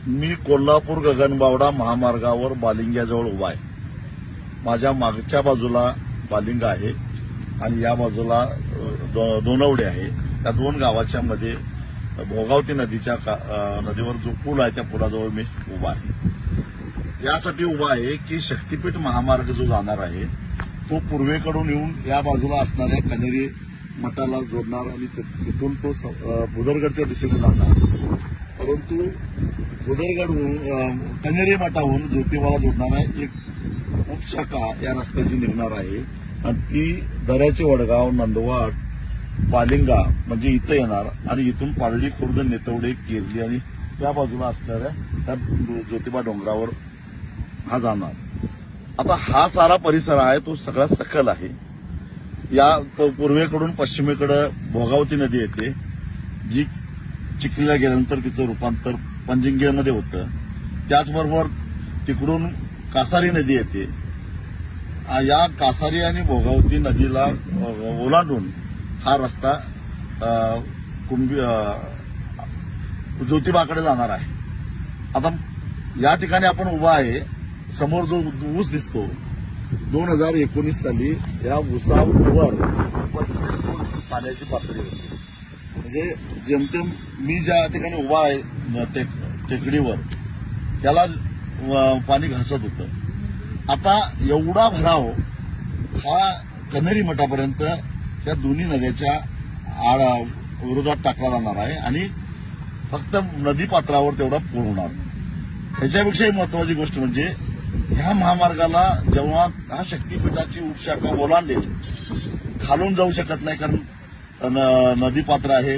मी कोल्हापूर गगनबावडा महामार्गावर बालिंग्याजवळ उभा आहे। माझ्या मागच्या बाजूला बालिंगा आहे आणि या बाजूला दोनवडे आहे। त्या दोन गावाच्या मध्ये भोगावती नदीवर जो पूल आहे त्या पुलाजवळ मी उभा आहे। यासाठी उभा आहे की शक्तीपीठ महामार्ग जो जाणार आहे तो पूर्वेकडून येऊन या बाजूला असणाऱ्या कनेरी मठाला जोडणार आणि तिथून तो बुदरगडच्या दिशेने जाणार, परंतु बुदरगडहून कनेरी मठाहून ज्योतिबाला जोडणारा एक उपशाखा या रस्त्याची निघणार आहे आणि ती दऱ्याचे वडगाव, नंदवाड, बालिंगा म्हणजे इथं येणार आणि इथून पारडी, खुर्द, नेतवडे, केरली आणि त्या बाजूला असणाऱ्या त्या ज्योतिबा डोंगरावर हा जाणार। आता हा सारा परिसर आहे तो सगळा सखल आहे। या पूर्वेकडून पश्चिमेकडे भोगावती नदी येते, जी चिखलीला गेल्यानंतर तिचं रूपांतर पंजिंगेमध्ये होतं। त्याचबरोबर तिकडून कासारी नदी येते। या कासारी आणि भोगावती नदीला ओलांडून हा रस्ता ज्योतिबाकडे जाणार आहे। आता या ठिकाणी आपण उभा आहे, समोर जो ऊस दिसतो 2019 साली या ऊसावर 25 फूट पाण्याची पातळी होती। म्हणजे जेमतेम मी ज्या ठिकाणी उभा आहे टेकडीवर त्याला पाणी घासत होतं। आता एवढा भराव हा कनेरी मठापर्यंत या दोन्ही नद्याच्या विरोधात टाकला जाणार आहे आणि फक्त नदीपात्रावर तेवढा पूल होणार। ह्याच्यापेक्षाही महत्वाची गोष्ट म्हणजे ह्या महामार्गाला जेव्हा हा शक्तीपीठाची उपशाखा ओलांडेल, खालून जाऊ शकत नाही कारण नदीपात्र आहे,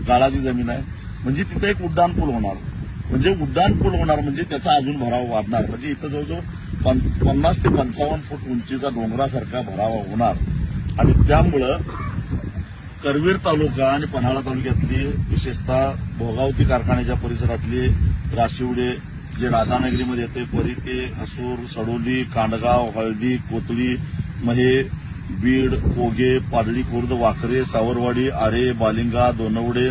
गाळाची जमीन आहे, म्हणजे तिथे एक उड्डाणपूल होणार। म्हणजे उड्डाणपूल होणार म्हणजे त्याचा अजून भराव वाढणार, म्हणजे इथं जवळजवळ 50 ते 55 फूट उंचीचा डोंगरासारखा भरावा होणार आणि त्यामुळं करवीर तालुका आणि पन्हाळा तालुक्यातली विशेषतः भोगावती कारखान्याच्या परिसरातली राशिवडे जे राधानगरीमध्ये येते, परिते, हसूर, सडोली, कांडगाव, हळदी, कोतळी, महे, बीड, कोगे, पाडळी खुर्द, वाखरे, सावरवाडी, आरे, बालिंगा, दोनवडे,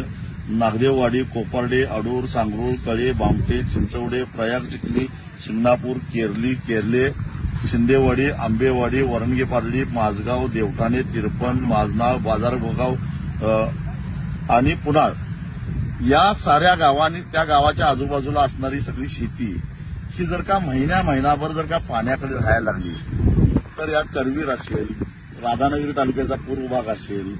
नागदेववाडी, कोपर्डे, अडूर, सांगरूळ, कळे, बामटे, चिंचवडे, प्रयाग, चिखली, शिंगणापूर, केरली, केरले, शिंदेवाडी, आंबेवाडी, वरणगे, पाडळी, माझगाव, देवठाणे, तिरपण, माझनाळ, बाजार भोगाव आणि पुनाळ या साऱ्या गावांनी त्या गावाच्या आजूबाजूला असणारी सगळी शेती ही जर का महिनाभर जर का पाण्याकडे राहायला लागली तर या करवीर असेल, राधानगरी तालुक्याचा पूर्व भाग असेल,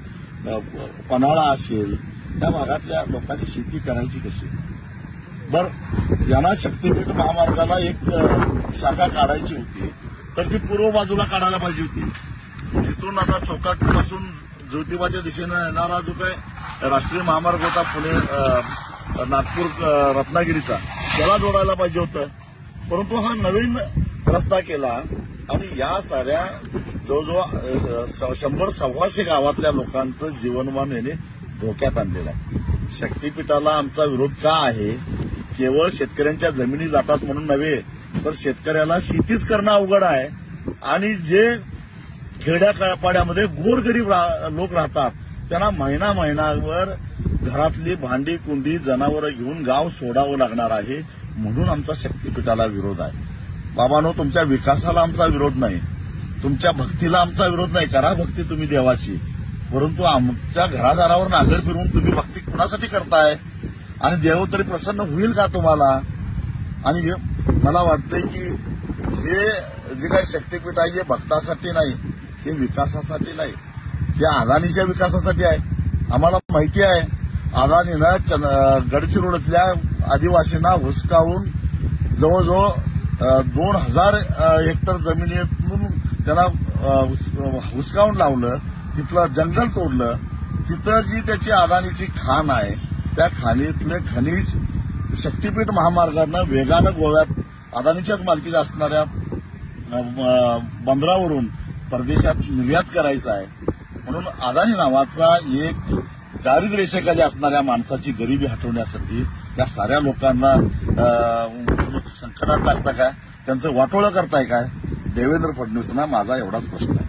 पन्हाळा असेल, त्या भागातल्या लोकांनी शेती करायची कशी? बरं, यांना शक्तीपीठ महामार्गाला एक शाखा काढायची होती तर ती पूर्व बाजूला काढायला पाहिजे होती। तिथून आता चोकापासून ज्योतिबाच्या दिशेनं येणारा जो काय राष्ट्रीय महामार्ग होता पुणे नागपूर रत्नागिरीचा त्याला जोडायला पाहिजे होतं, परंतु हा नवीन रस्ता केला आणि या साऱ्या जवळजवळ 100-125 गावातल्या लोकांचं जीवनमान याने धोक्यात आणलेलं आहे। शक्तीपीठाला आमचा विरोध का आहे? केवळ शेतकऱ्यांच्या जमिनी जातात म्हणून नव्हे, तर शेतकऱ्याला शेतीच करणं अवघड आहे आणि जे खेड्यापाड्यामध्ये गोरगरीब लोक राहतात त्यांना महिनाभर घरातली भांडी कुंडी जनावरं घेऊन गाव सोडावं लागणार आहे, म्हणून आमचा शक्तीपीठाला विरोध आहे। बाबांनो, तुमच्या विकासाला आमचा विरोध नाही, तुमच्या भक्तीला आमचा विरोध नाही, करा भक्ती तुम्ही देवाची, परंतु आमच्या घरादारावर नांगर फिरवून तुम्ही भक्ती कुणासाठी करताय आणि देव तरी प्रसन्न होईल का तुम्हाला? आणि मला वाटतंय की हे जे काही शक्तीपीठ आहे हे भक्तासाठी नाही, हे विकासासाठी नाही, हे अदानीच्या विकासासाठी आहे। आम्हाला माहिती आहे अदानीनं गडचिरोलीतल्या आदिवासींना हुसकावून जवळजवळ 2000 हेक्टर जमिनीतून त्यांना हुसकावून लावलं, तिथलं जंगल तोडलं, तिथं जी त्याची अदानीची खाण आहे त्या खाणीतलं खनिज शक्तीपीठ महामार्गानं वेगानं गोव्यात अदानीच्याच मालकीच्या असणाऱ्या बंदरावरून परदेशात निर्यात करायचा आहे। म्हणून अदानी नावाचा एक दारिद्र्य रेषेखाली असणाऱ्या माणसाची गरिबी हटवण्यासाठी या साऱ्या लोकांना संकटात टाकता काय, त्यांचं वाटोळं करताय काय? देवेंद्र फडणवीसांना माझा एवढाच प्रश्न आहे।